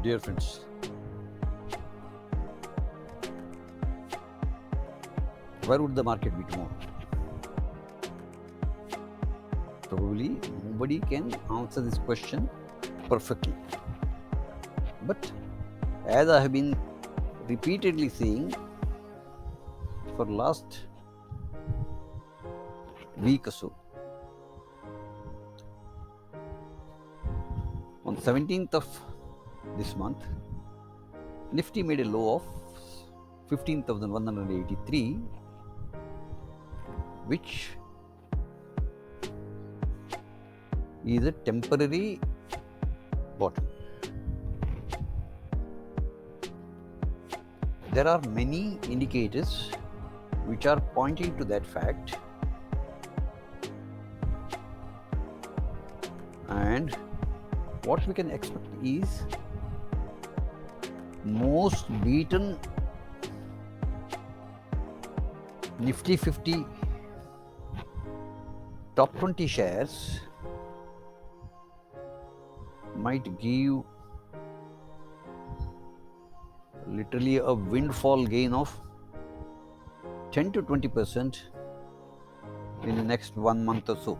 Dear friends, where would the market be tomorrow? Probably nobody can answer this question perfectly. But as I have been repeatedly saying for last week or so, on 17th of this month, Nifty made a low of 15,183, which is a temporary bottom. There are many indicators which are pointing to that fact, and what we can expect is most beaten Nifty 50 top 20 shares might give literally a windfall gain of 10 to 20% in the next 1 month or so.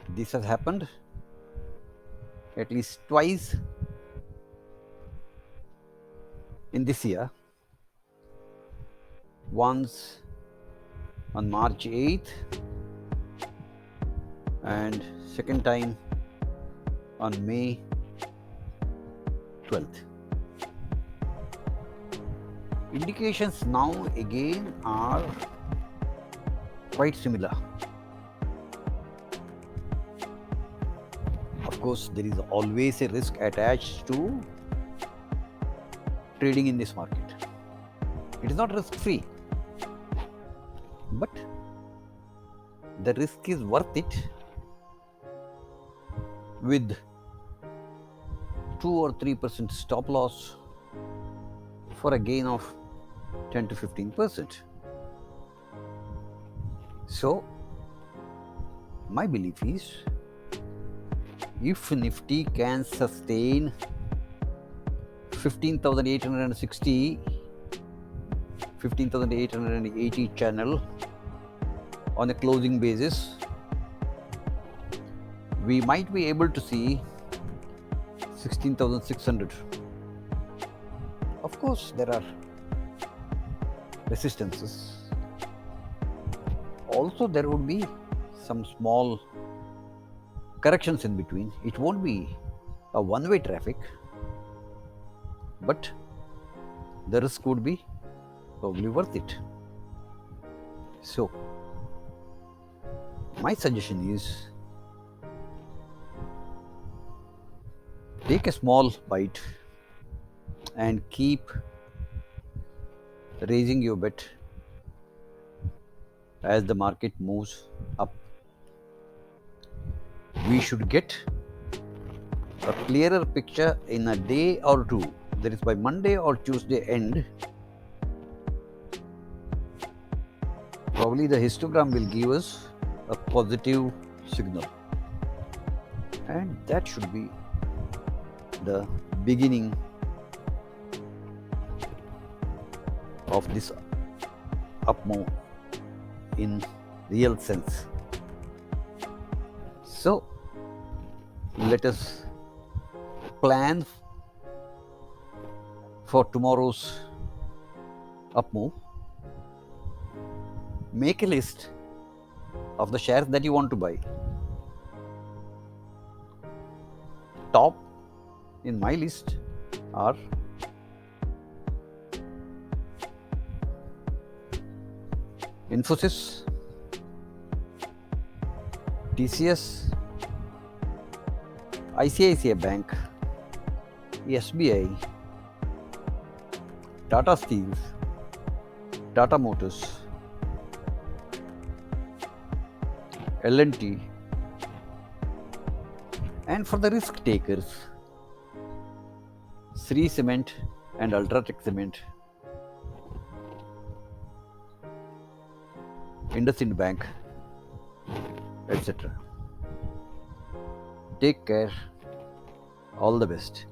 This has happened at least twice in this year. Once on March 8th and second time on May 12th. Indications now again are quite similar. Of course, there is always a risk attached to trading in this market. It is not risk free, but the risk is worth it with 2 or 3% stop loss for a gain of 10 to 15%. So, my belief is if Nifty can sustain 15,860, 15,880 channel on a closing basis, we might be able to see 16,600. Of course, there are resistances. Also, there would be some small corrections in between. It won't be a one-way traffic, but the risk would be probably worth it. So, my suggestion is take a small bite and keep raising your bet as the market moves up. We should get a clearer picture in a day or two, that is by Monday or Tuesday end. Probably the histogram will give us a positive signal, and that should be the beginning of this up move in real sense. So, let us plan for tomorrow's up move. Make a list of the shares that you want to buy. Top in my list are Infosys, TCS, ICICI Bank, SBI, Tata Steel, Tata Motors, L&T, and for the risk takers, Sri Cement and Ultratech Cement, IndusInd Bank, etc. Take care. All the best.